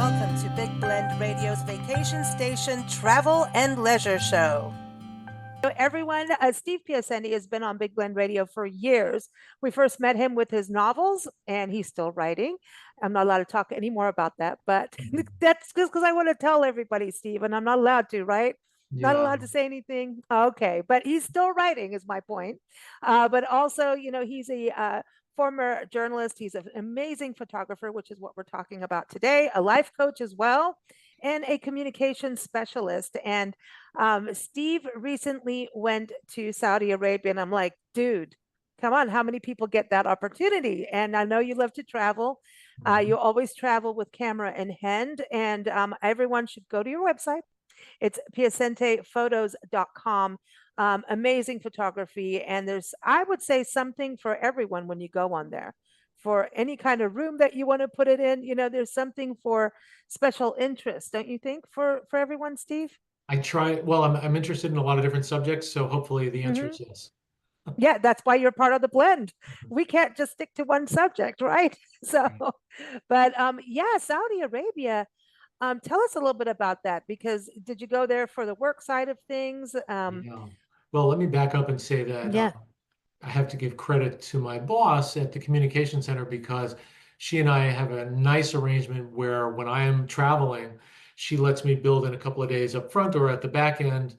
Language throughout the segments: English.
Welcome to Big Blend Radio's Vacation Station Travel and Leisure Show. So everyone, Steve Piacente has been on Big Blend Radio for years. We first met him with his novels, and he's still writing. I'm not allowed to talk anymore about that, but that's just because I want to tell everybody, Steve, and I'm not allowed to, right? Not Yeah. allowed to say anything. Okay, but he's still writing, is my point. But also, he's a former journalist. He's an amazing photographer, which is what we're talking about today, a life coach as well, and a communication specialist. And Steve recently went to Saudi Arabia, and I'm like, dude, come on, how many people get that opportunity? And I know you love to travel. You always travel with camera in hand, and everyone should go to your website. It's piacentephotos.com. Amazing photography, and there's, I would say, something for everyone when you go on there. For any kind of room that you want to put it in, there's something for special interest, don't you think, for everyone, Steve? I try, well, I'm interested in a lot of different subjects, so hopefully the answer Hmm. is yes. Yeah, that's why you're part of the blend. We can't just stick to one subject, right? So, Right. but yeah, Saudi Arabia. Tell us a little bit about that because did you go there for the work side of things? Yeah. Well, let me back up and say that Yeah. I have to give credit to my boss at the communication center because she and I have a nice arrangement where when I am traveling, she lets me build in a couple of days up front or at the back end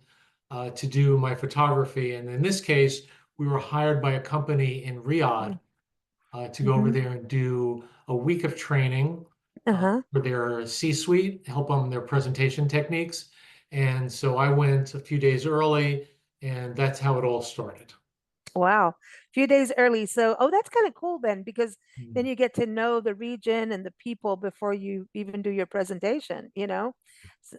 to do my photography. And in this case, we were hired by a company in Riyadh to go over Mm-hmm. there and do a week of training Uh-huh. for their C-suite, help them their presentation techniques. And so I went a few days early, and that's how it all started. Wow. A few days early. So, oh, that's kind of cool then because Mm. then you get to know the region and the people before you even do your presentation. S-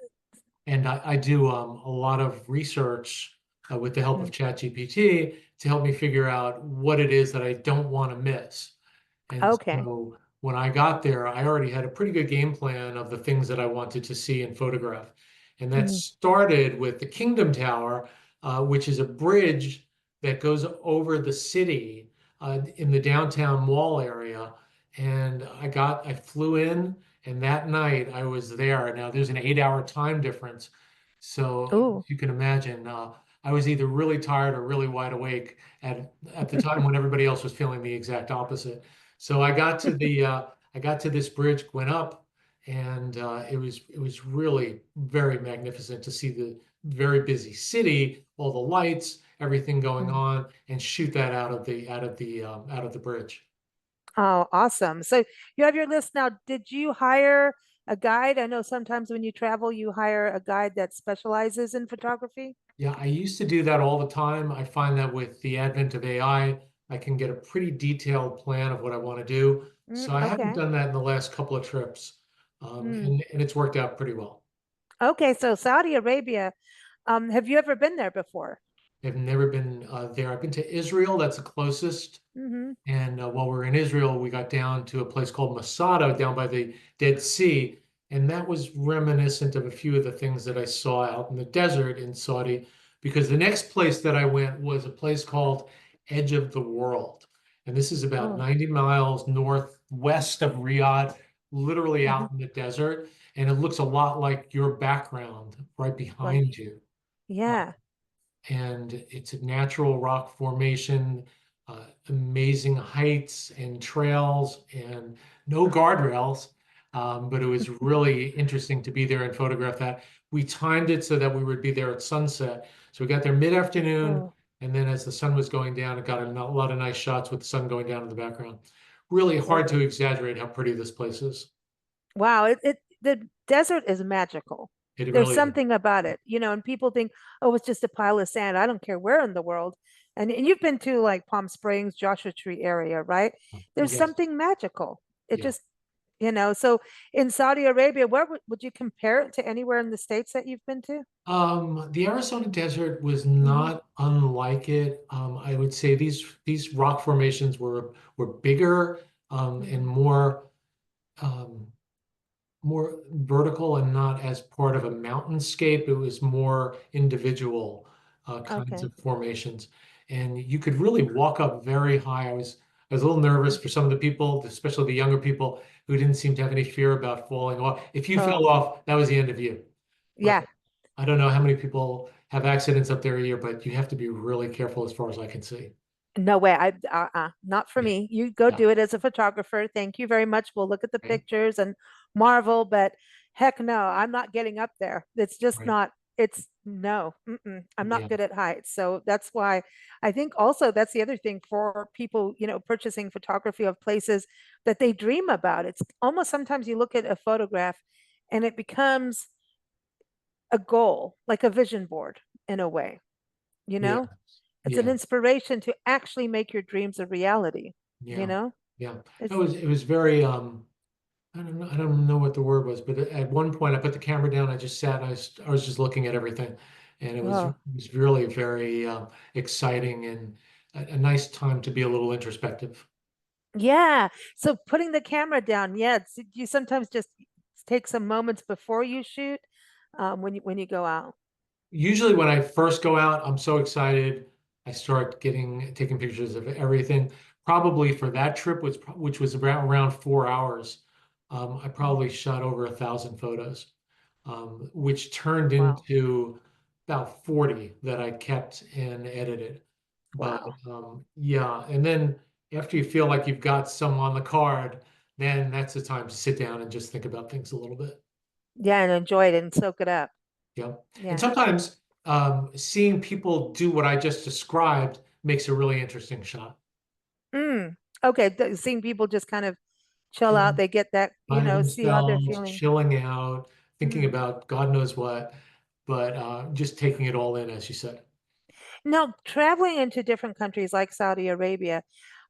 And I do a lot of research with the help of mm, ChatGPT to help me figure out what it is that I don't want to miss. And okay. so when I got there, I already had a pretty good game plan of the things that I wanted to see and photograph. And that Mhm. started with the Kingdom Tower, which is a bridge that goes over the city in the downtown mall area. And I flew in, and that night I was there. Now there's an 8 hour time difference. So Oh, you can imagine, I was either really tired or really wide awake at the time when everybody else was feeling the exact opposite. So I got to this bridge, went up, and it was really very magnificent to see the very busy city, all the lights, everything going mm. on, and shoot that out of the bridge. Oh, awesome. So you have your list now. Did you hire a guide? I know sometimes when you travel, you hire a guide that specializes in photography. Yeah, I used to do that all the time. I find that with the advent of I can get a pretty detailed plan of what I want to do. So I haven't Okay. done that in the last couple of trips, Mm. and it's worked out pretty well. Okay, so Saudi Arabia, have you ever been there before? I've never been there. I've been to Israel, that's the closest. Mm-hmm. And while we were in Israel, we got down to a place called Masada down by the Dead Sea. And that was reminiscent of a few of the things that I saw out in the desert in Saudi, because the next place that I went was a place called Edge of the World. And this is about Oh. 90 miles northwest of Riyadh, literally Hmm. out in the desert. And it looks a lot like your background right Like, behind you. Uh, yeah. and it's a natural rock formation, amazing heights and trails, and no guardrails. But it was really interesting to be there and photograph that. We timed it so that we would be there at sunset. So we got there mid-afternoon, Oh, and then as the sun was going down, it got a lot of nice shots with the sun going down in the background. Really hard to oh. exaggerate how pretty this place is. Wow. The desert is magical. It There's really is. something about it, and people think, oh, it's just a pile of sand. I don't care where in the world. And you've been to like Palm Springs, Joshua Tree area, right? There's Yes. something magical. It Yeah. just, so in Saudi Arabia, where would you compare it to anywhere in the States that you've been to? The Arizona desert was Hmm. not unlike it. I would say these rock formations were bigger and Hmm. um, more vertical and not as part of a mountainscape. It was more individual kinds Okay. of formations, and you could really walk up very high. I was a little nervous for some of the people, especially the younger people who didn't seem to have any fear about falling off. If you Oh, fell off, that was the end of you. But yeah. I don't know how many people have accidents up there a year, but you have to be really careful as far as I can see. No way. Not for Yeah. me. You go Yeah. do it as a photographer. Thank you very much. We'll look at the Right. pictures and marvel, but heck no, I'm not getting up there. It's just Right. not, it's no, I'm not Yeah. good at heights. So that's why I think also that's the other thing for people, purchasing photography of places that they dream about. It's almost sometimes you look at a photograph and it becomes a goal, like a vision board in a way, you Yeah. know? It's an Yeah. inspiration to actually make your dreams a reality, you Yeah. know? Yeah. It's It was very I don't know what the word was, but at one point I put the camera down, I just sat and I was just looking at everything. And it oh, was really very exciting and a nice time to be a little introspective. yeah. So putting the camera down, yeah, you sometimes just take some moments before you shoot, when you go out. Usually when I first go out, I'm so excited. I start taking pictures of everything. Probably for that trip, which was around 4 hours, I Mhm. probably shot over 1,000 photos, which turned Wow. into about 40 that I kept and edited. But Wow. yeah, and then after you feel like you've got some on the card, then that's the time to sit down and just think about things a little bit. Yeah, and enjoy it and soak it up. Yeah. And Yeah. sometimes seeing people do what I just described makes a really interesting shot. Mm. Okay. Seeing people just kind of chill Yeah. out, they get that, By see how they're themselves, feeling. chilling out, thinking Mm. about God knows what, but just taking it all in, as you said. Now, traveling into different countries like Saudi Arabia,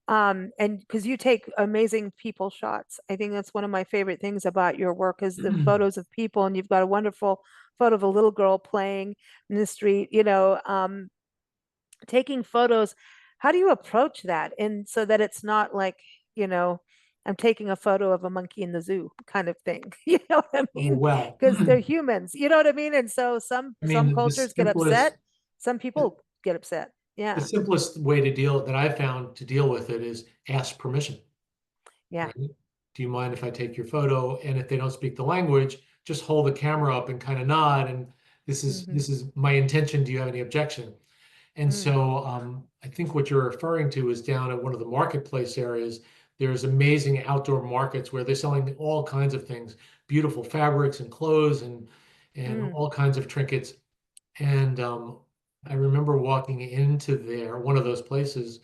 and because you take amazing people shots. I think that's one of my favorite things about your work is the photos of people, and you've got a wonderful photo of a little girl playing in the street, taking photos. How do you approach that? And so that it's not like, you know, I'm taking a photo of a monkey in the zoo kind of thing. You know what I Oh, mean? well, Because they're humans. You know what I mean? And so I some mean, cultures get upset, some people get upset. the Yeah. simplest way that I found to deal with it is ask permission, Yeah. right? Do you mind if I take your photo? And if they don't speak the language, just hold the camera up and kind of nod. And Hmm. this is my intention. Do you have any objection? And Mm. so I think what you're referring to is down at one of the marketplace areas. There's amazing outdoor markets where they're selling all kinds of things, beautiful fabrics and clothes and Mm. all kinds of trinkets. And I remember walking into one of those places,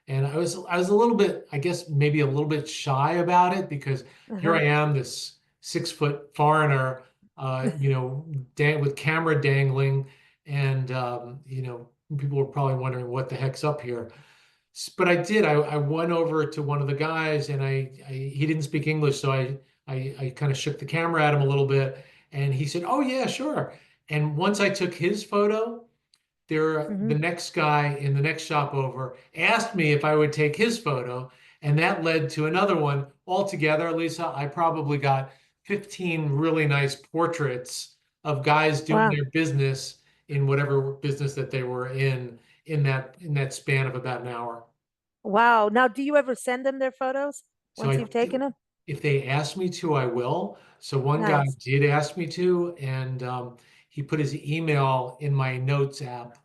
and I was a little bit, I guess maybe a little bit shy about it because here Uh-huh. I am, this 6 foot foreigner, with camera dangling, and people were probably wondering what the heck's up here. But I did. I went over to one of the guys, and he didn't speak English, so I kind of shook the camera at him a little bit, and he said, "Oh yeah, sure." And once I took his photo, Hmm. the next guy in the next shop over asked me if I would take his photo, and that led to another one. Altogether, Lisa, I probably got 15 really nice portraits of guys doing Wow. their business in whatever business that they were in that span of about an hour. Wow. Now, do you ever send them their photos So once you've taken them? if they ask me to, I will. So one guy Nice. did ask me to, and he put his email in my notes app,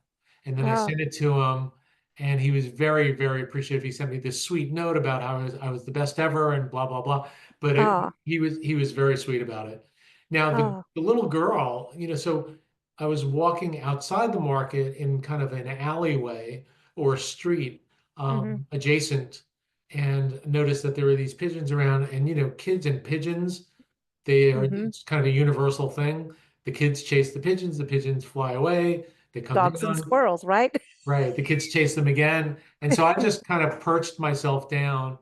and then I Oh, sent it to him, and he was very, very appreciative. He sent me this sweet note about how I was the best ever, and blah blah blah. But oh, he was very sweet about it. Now oh. the little girl, so I was walking outside the market in kind of an alleyway or a street Hmm. adjacent and noticed that there were these pigeons around. And kids and pigeons, Hmm. it's kind of a universal thing. The kids chase the pigeons fly away, they come Dogs and down, squirrels, right? right? The kids chase them again. And so I just kind of perched myself down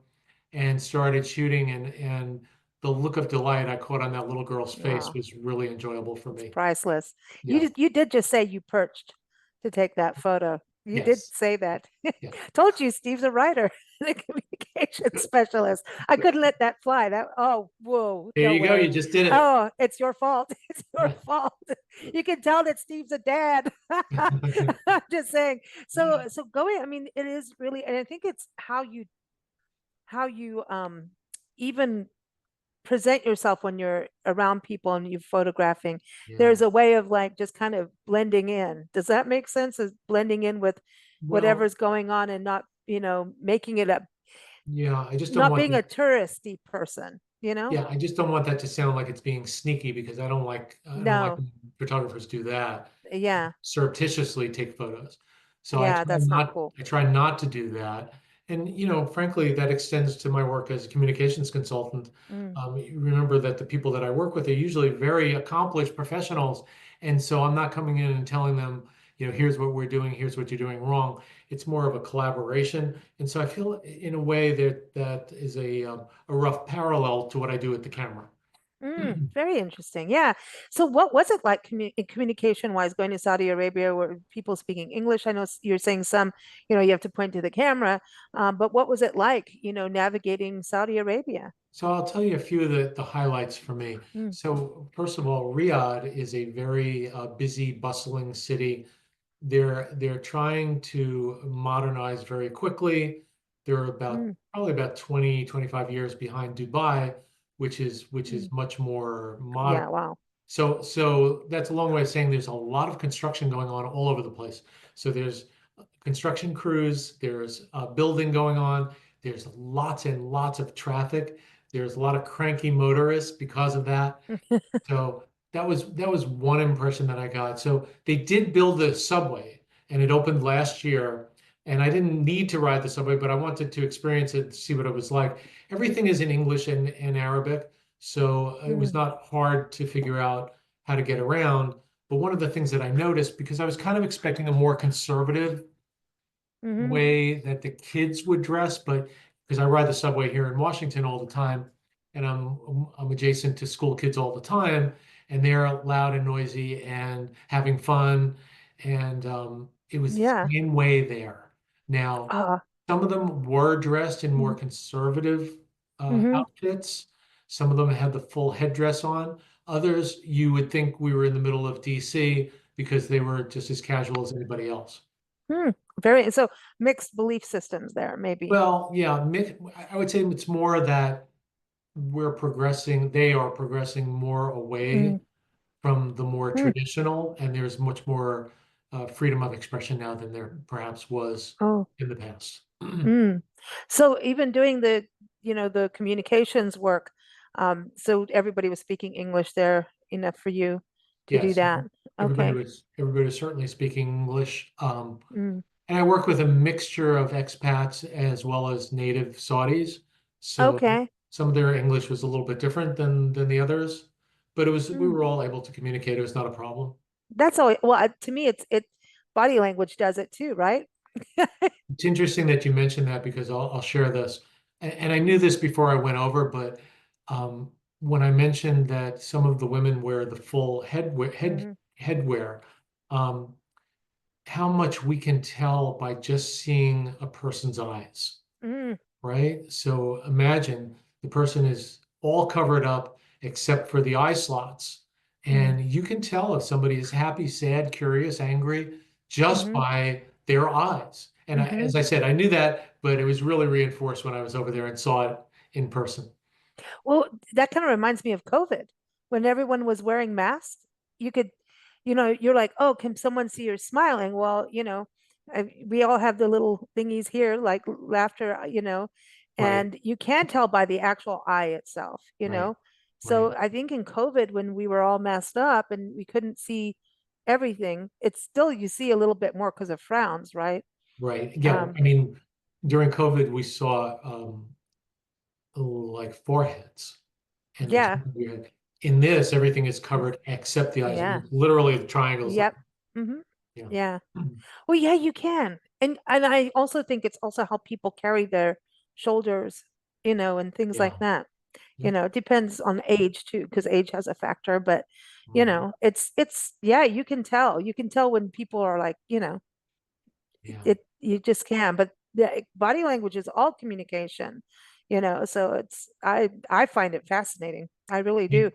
and started shooting, and the look of delight I caught on that little girl's face Oh, was really enjoyable for it's me. priceless. Yeah. You did just say you perched to take that photo. You did Yes. say that. Yeah. Told you Steve's a writer, the communication specialist. I couldn't let that fly. Oh, whoa, There no you go. way. You just did it. Oh, it's your fault. It's your fault. You can tell that Steve's a dad. I'm just saying. So going, I mean, it is really, and I think it's how you how you even present yourself when you're around people and you're photographing. Yeah. There's a way of like just kind of blending in. Does that make sense? Is blending in with Well, whatever's going on and not, making it a yeah, I just don't not want being the a touristy person, you know? Yeah, I just don't want that to sound like it's being sneaky because I don't like No. when photographers do that, Yeah. surreptitiously take photos. So Yeah, that's not cool. I try not to do that. And frankly, that extends to my work as a communications consultant. Mm, You remember that the people that I work with are usually very accomplished professionals, and so I'm not coming in and telling them, here's what we're doing, here's what you're doing wrong. It's more of a collaboration, and so I feel in a way that that is a rough parallel to what I do with the camera. very interesting. Yeah. So what was it like communication wise going to Saudi Arabia? Were people speaking English? I know you're saying some, you have to point to the camera, but what was it like, navigating Saudi Arabia? So I'll tell you a few of the highlights for me. Mm, So first of all, Riyadh is a very busy, bustling city. They're trying to modernize very quickly. They're about mm, probably about 20, 25 years behind Dubai, which mm. is much more modern. Yeah, wow. So that's a long way of saying there's a lot of construction going on all over the place. So there's construction crews, there's building going on, there's lots and lots of traffic. There's a lot of cranky motorists because of that. So that was one impression that I got. So they did build the subway and it opened last year. And I didn't need to ride the subway, but I wanted to experience it to see what it was like. Everything is in English and Arabic, so it was Mm, not hard to figure out how to get around. But one of the things that I noticed, because I was kind of expecting a more conservative mm-hmm, way that the kids would dress, but because I ride the subway here in Washington all the time, and I'm adjacent to school kids all the time, and they're loud and noisy and having fun, and it was yeah. the same way there. Now, Uh, some of them were dressed in more mm, conservative mm-hmm. outfits. Some of them had the full headdress on. Others, you would think we were in the middle of DC because they were just as casual as anybody else. Hmm. Very, so mixed belief systems there, maybe. Well, yeah, I would say it's more that they are progressing more away Mm, from the more mm, traditional, and there's much more freedom of expression now than there perhaps was oh, in the past. mm. So even doing the communications work, so everybody was speaking English there enough for you to do Yes, that. Okay. everybody was certainly speaking English. Mm. And I work with a mixture of expats as well as native Saudis. So Okay. some of their English was a little bit different than the others, but we Mm. were all able to communicate. It was not a problem. That's all. Well, to me, it body language does it too, right? It's interesting that you mentioned that because I'll share this. And I knew this before I went over, but when I mentioned that some of the women wear the full Hmm. headwear, um, how much we can tell by just seeing a person's eyes, Mm, right? So imagine the person is all covered up except for the eye slots. mm, And you can tell if somebody is happy, sad, curious, angry just hmm. by their eyes. And Hmm. as I said, I knew that, but it was really reinforced when I was over there and saw it in person. Well, that kind of reminds me of COVID when everyone was wearing masks. You could, you're like, oh, can someone see you're smiling? Well, we all have the little thingies here, like laughter, Right, and you can tell. By the actual eye itself. right, So right, I think in COVID, when we were all messed up and we couldn't see everything, it's still you see a little bit more because of frowns, right? right. Yeah, Um, I mean, during COVID, we saw like foreheads. And it was yeah, weird. In this, everything is covered except the eyes. yeah, Literally, the triangles. yep. Hmm. Yeah. Yeah. Well, yeah, you can. And I also think it's also how people carry their shoulders, and things Yeah. like that. Yep. It depends on age too, because age has a factor, but Mhm. it's yeah, you can tell. You can tell when people are like, Yeah. you just can. But the body language is all communication, so I find it fascinating. I really do.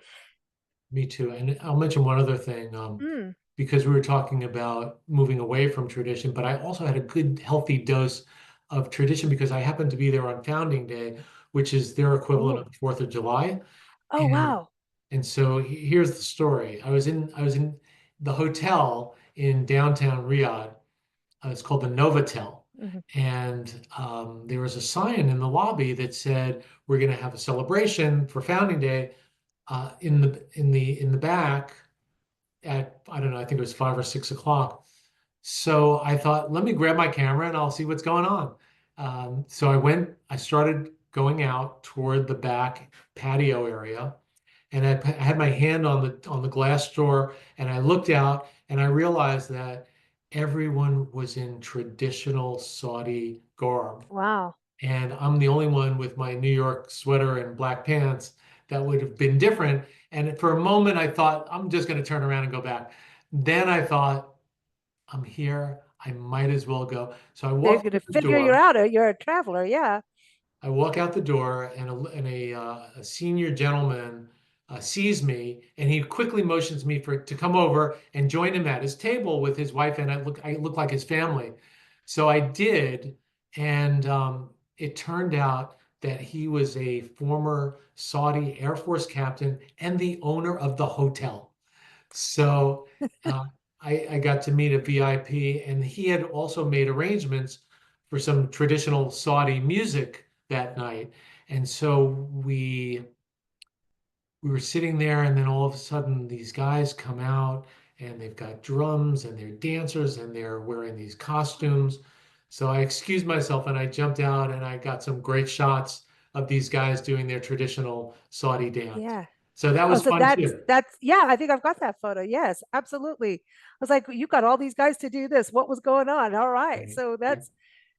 Me, me too. And I'll mention one other thing, Mm, because we were talking about moving away from tradition, but I also had a good, healthy dose of tradition because I happened to be there on Founding Day, which is their equivalent Oh, of the 4th of July. oh, And wow. here's the story. I was in the hotel in downtown Riyadh. It's called the Novotel. Mhm. And there was a sign in the lobby that said, "We're going to have a celebration for Founding Day in the back at, I don't know, I think it was 5 or 6 o'clock." So I thought, let me grab my camera and I'll see what's going on. So I started going out toward the back patio area, and I had my hand on the glass door, and I looked out, and I realized that everyone was in traditional Saudi garb, Wow. and I'm the only one with my New York sweater and black pants. That would have been different. And for a moment, I thought, I'm just going to turn around and go back. Then I thought, I'm here. I might as well go. So I They're walked going to through the figure you door. out. You're a traveler. Yeah. I walk out the door, and a senior gentleman sees me, and he quickly motions me to come over and join him at his table with his wife, and I look like his family. So I did, and it turned out that he was a former Saudi Air Force captain and the owner of the hotel. So uh, I got to meet a VIP, and he had also made arrangements for some traditional Saudi music that night. And so we were sitting there, and then all of a sudden, these guys come out, and they've got drums, and they're dancers, and they're wearing these costumes. So I excused myself, and I jumped out, and I got some great shots of these guys doing their traditional Saudi dance. Yeah. So that Oh, was so fun too. yeah, I think I've got that photo. Yes, absolutely. I was like, you got all these guys to do this. What was going on? All right. Right. So Yeah.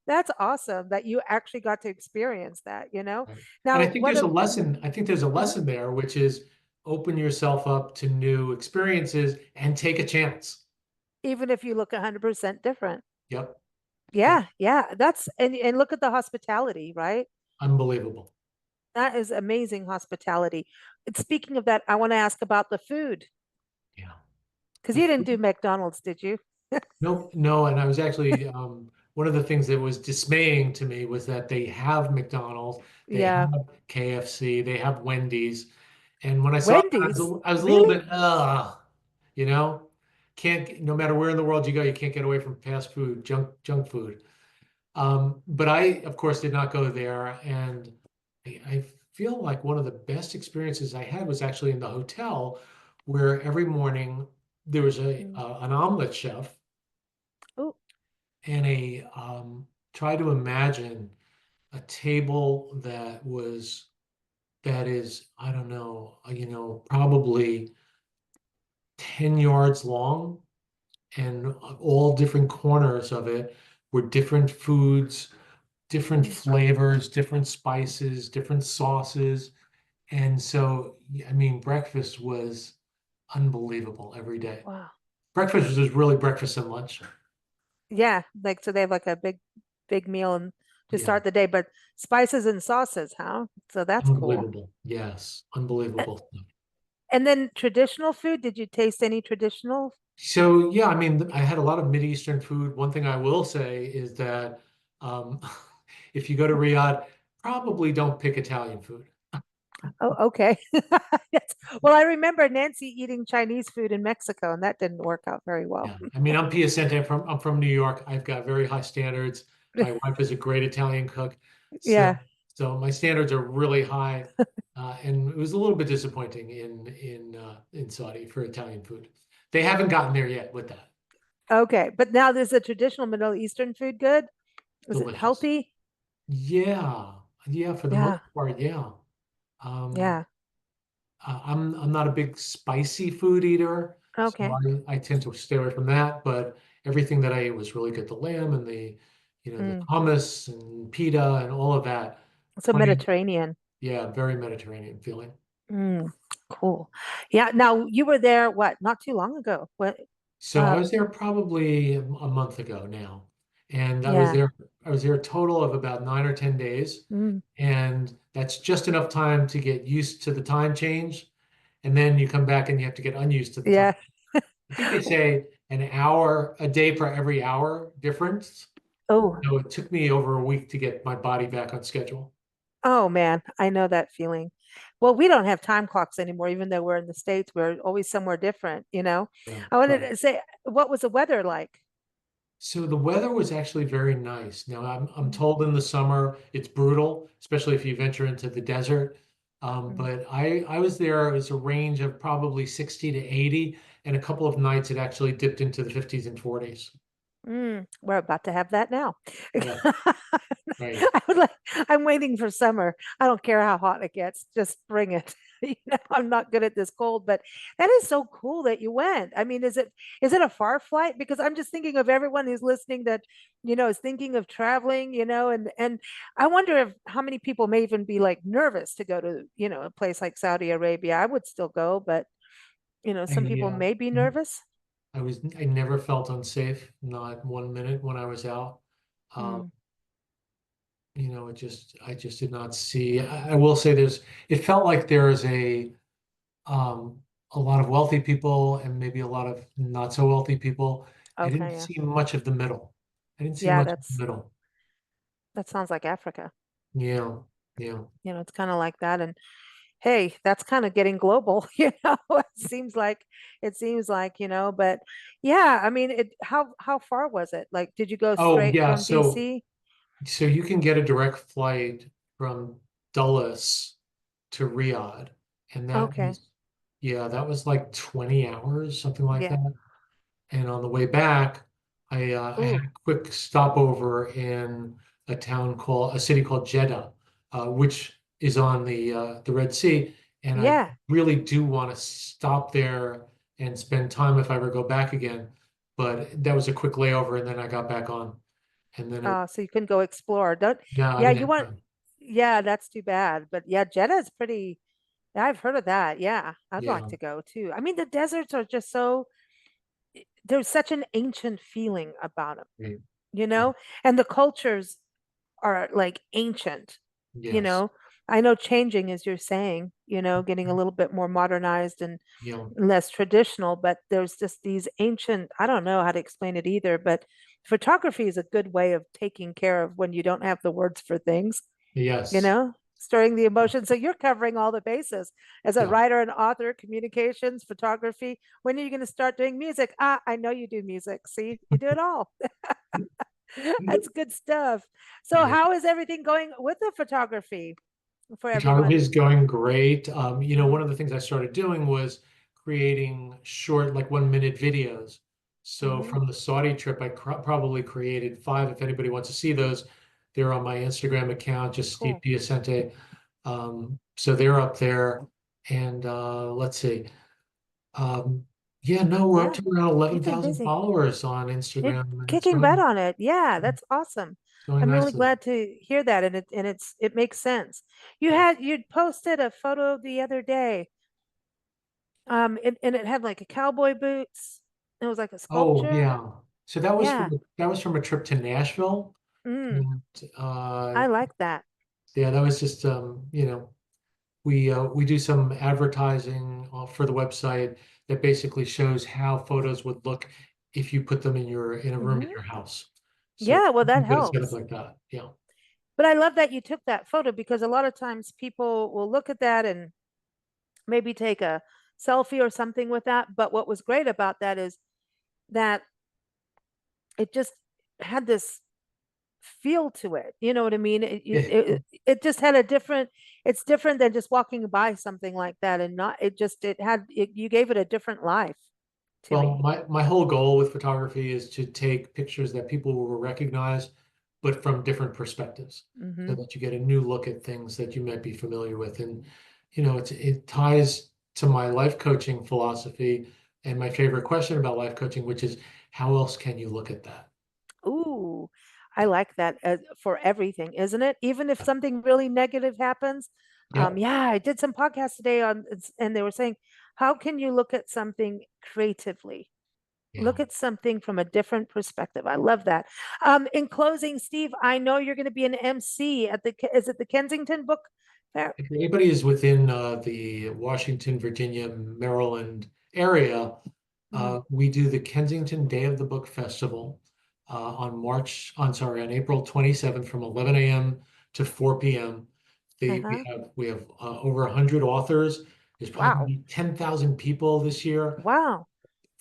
that's awesome that you actually got to experience that, you know. Right. And Now, I think what there's a a lesson. I think there's a mhm. lesson there, which is open yourself up to new experiences and take a chance. Even if you look 100% different. Yep. Yep. Yeah, yeah. That's and look at the hospitality, right? Unbelievable. That is amazing hospitality. And speaking of that, I want to ask about the food Yeah. because The you didn't food. do McDonald's, did you? No, no. And I was actually one of the things that was dismaying to me was that they have McDonald's, they Yeah. have KFC, they have Wendy's. And when I saw that, Wendy's. I was a little Really? bit, you know, no matter where in the world you go, you can't get away from fast food, junk food. But I, of course, did not go there. And I feel like one of the best experiences I had was actually in the hotel, where every morning there was Mm. an omelet chef Oh, and try to imagine a table that is, I don't know, probably 10 yards long, and all different corners of it were different foods, different mm, flavors, different spices, different sauces. And so, I mean, breakfast was unbelievable every day. wow. Breakfast was really breakfast and lunch. Yeah, like so they have like a big meal and to Yeah, start the day, but spices and sauces, huh? So that's cool. unbelievable. Yes, A- unbelievable. And then traditional food, did you taste any traditional? So, yeah, I mean, I had a lot of Mideastern food. One thing I will say is that um, if you go to Riyadh, probably don't pick Italian food. Oh, okay. Yes. Well, I remember Nancy eating Chinese food in Mexico, and that didn't work out very well. Yeah, I mean, I'm Piacente. I'm from New York. I've got very high standards. My wife is a great Italian cook, so Yeah. so my standards are really high, and it was a little bit disappointing in Saudi for Italian food. They haven't gotten there yet with that. Okay. But now there's a traditional Middle Eastern food good. Is it Delicious. healthy? Yeah, yeah, for the most Yeah. part, yeah. Um, Yeah. I'm not a big spicy food eater, so Okay. I tend to stay away from that. But everything that I ate was really good. The lamb and the Mm. hummus and pita and all of that. So Plenty, Mediterranean. yeah, very Mediterranean feeling. Mm. Cool. Yeah. Now you were there, what, not too long ago. What So I uh was there probably a month ago now, and yeah. I was there a total of about 9 or 10 days, Mm. and that's just enough time to get used to the time change, and then you come back and you have to get unused to the time. Yeah. I think they say an hour a day for every hour difference. Oh, So it took me over a week to get my body back on schedule. oh man, I know that feeling. Well, we don't have time clocks anymore, even though we're in the States, we're always somewhere different, you know. Yeah, I wanted right. to say, what was the weather like? So the weather was actually very nice. Now I'm Mm, told in the summer it's brutal, especially if you venture into the desert. mm, But I was there. It was a range of probably 60 to 80, and a couple of nights it actually dipped into the 50s and 40s. we're about to have that now. Yeah, right. I would like, I'm waiting for summer. I don't care how hot it gets, just bring it. You know, I'm not good at this cold, but that is so cool that you went. I mean, is it a far flight? Because I'm just thinking of everyone who's listening that, is thinking of traveling, and I wonder if how many people may even be like nervous to go to, a place like Saudi Arabia. I would still go, but some I, people may be nervous. I never felt unsafe, not 1 minute when I was out. Uh, Mm, I just did not see. I will say it felt like there is um, a lot of wealthy people and maybe a lot of not so wealthy people. I didn't okay, yeah. see much of the middle. I didn't see Yeah, much of the that's middle. that sounds like Africa. Yeah, yeah. It's kind of like that. And hey, that's kind of getting global, it seems like, but yeah, I mean, how far was it? Like, did you go Oh, straight yeah. from DC? So you can get a direct flight from Dulles to Riyadh, and Okay. that was like 20 hours, something like Yeah. that. And on the way back, I had Ooh, a quick stopover in a city called Jeddah, which is on the Red Sea. And I yeah. really do want to stop there and spend time if I ever go back again. But that was a quick layover, and then I got back on. And then So you can go explore. Don't, no, I yeah, didn't you have want, time. yeah, that's too bad. But yeah, Jeddah is pretty, yeah, I've heard of that. Yeah, I'd like Yeah, to go too. I mean, the deserts are just so, there's such an ancient feeling about them, right, you right. know, and the cultures are like ancient, you Yes, know. I know changing, as you're saying, getting a little bit more modernized and yeah, less traditional, but there's just these ancient, I don't know how to explain it either, but photography is a good way of taking care of when you don't have the words for things, yes, stirring the emotion. So you're covering all the bases as a yeah. writer and author, communications, photography. When are you going to start doing music? I know you do music. See, you do it all. That's good stuff. So, Yeah. how is everything going with the photography for Photography everyone? is going great. One Mm, of the things I started doing was creating short, like 1 minute videos. So hmm. from the Saudi trip, I probably created five. If anybody wants to see those, they're on my Instagram account, just Steve Cool. Piacente. So they're up there. And let's see. Um, yeah, no, we're up Yeah, to around you've been 11,000 busy. followers on You're Instagram, and kicking butt on it. Yeah, that's awesome. it's going I'm really nicely. glad to hear that, and it makes sense. You'd posted a photo the other day, and it had like a cowboy boots. It was like a Oh, sculpture. yeah. So Yeah. that was from a trip to Nashville. Mm, And I like that. yeah, that was just we do some advertising for the website that basically shows how photos would look if you put them in a room in Hmm. your house. So Yeah, well, that you get it set up helps. like that. Yeah. But I love that you took that photo because a lot of times people will look at that and maybe take a selfie or something with that. But what was great about that is that it just had this feel to it. You know what I mean? It just had a different, it's different than just walking by something like that and not, you gave it a different life to Well, me. my whole goal with photography is to take pictures that people will recognize, but from different perspectives, so Hmm. that you get a new look at things that you might be familiar with. And it ties to my life coaching philosophy and my favorite question about life coaching, which is how else can you look at that? Ooh, I like that for everything, isn't it? Even if something really negative happens. Yep. Yeah, I did some podcast today and they were saying, how can you look at something creatively? Yeah. Look at something from a different perspective. I love that. In closing, Steve, I know you're going to be an MC at is it the Kensington Book Fair? If anybody is within the Washington, Virginia, Maryland area, Mm, we do the Kensington Day of the Book Festival. on April 27th from 11 a.m. to 4 p.m. Uh-huh. We have over 100 authors. There's Wow. probably 10,000 people this year Wow.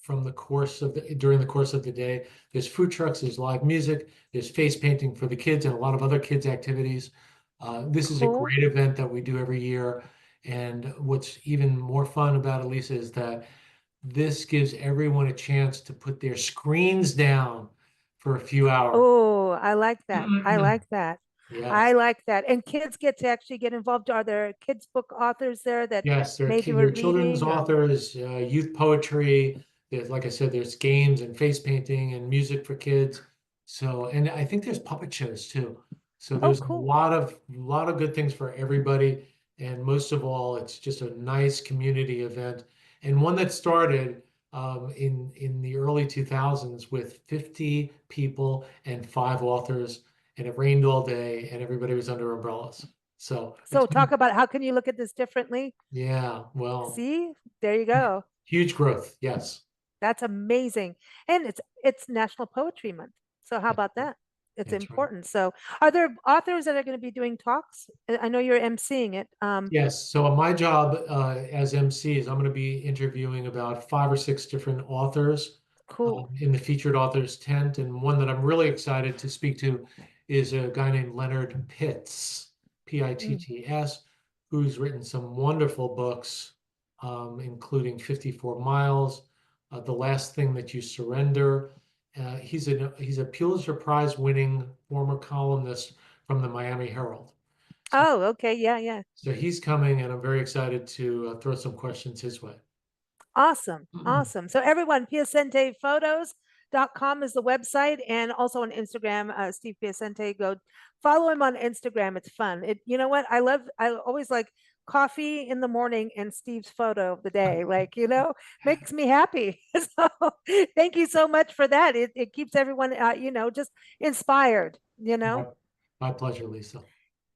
from the course of during the course of the day. There's food trucks, there's live music, there's face painting for the kids and a lot of other kids activities. This is a Cool. great event that we do every year. And what's even more fun about it, Lisa, is that this gives everyone a chance to put their screens down for a few hours. Oh, I like that. I like that. I Yes. like that. And kids get to actually get involved. Are there kids book authors there that Yes, maybe there were are children's reading or authors, youth poetry. There's, like I said, there's games and face painting and music for kids. So, and I think there's puppet shows too. So oh there's a cool. lot of good things for everybody. And most of all, it's just a nice community event and one that started in the early 2000s with 50 people and 5 authors, and it rained all day, and everybody was under umbrellas. So it's So been, talk about how can you look at this differently? yeah, well. See, there you go. Huge growth. Yes. That's amazing. And it's National Poetry Month. So how That's about right. that? It's That's right. important. So are there authors that are going to be doing talks? I know you're emceeing it. Yes. So my job as MC is I'm going to be interviewing about 5 or 6 different authors Cool. in the featured authors tent. And one that I'm really excited to speak to is a guy named Leonard Pitts, Mm. Pitts, who's written some wonderful books, including 54 Miles, The Last Thing That You Surrender. He's a Pulitzer Prize winning former columnist from the Miami Herald. So, Oh, okay. Yeah, yeah. so he's coming, and I'm very excited to throw some questions his way. Awesome. Awesome. So everyone, piacentephotos.com is the website and also on Instagram, Steve Piacente. Go follow him on Instagram. It's fun. You know what? I always like coffee in the morning and Steve's photo of the day. Like, makes me happy. So thank you so much for that. It keeps everyone, just inspired. My, my pleasure, Lisa.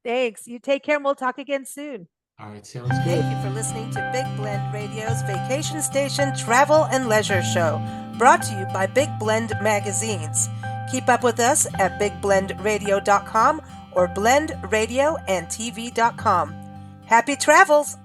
Thanks. You take care and we'll talk again soon. All right, sounds Thank good. you for listening to Big Blend Radio's Vacation Station Travel and Leisure Show, brought to you by Big Blend Magazines. Keep up with us at bigblendradio.com or blendradioandtv.com. Happy travels!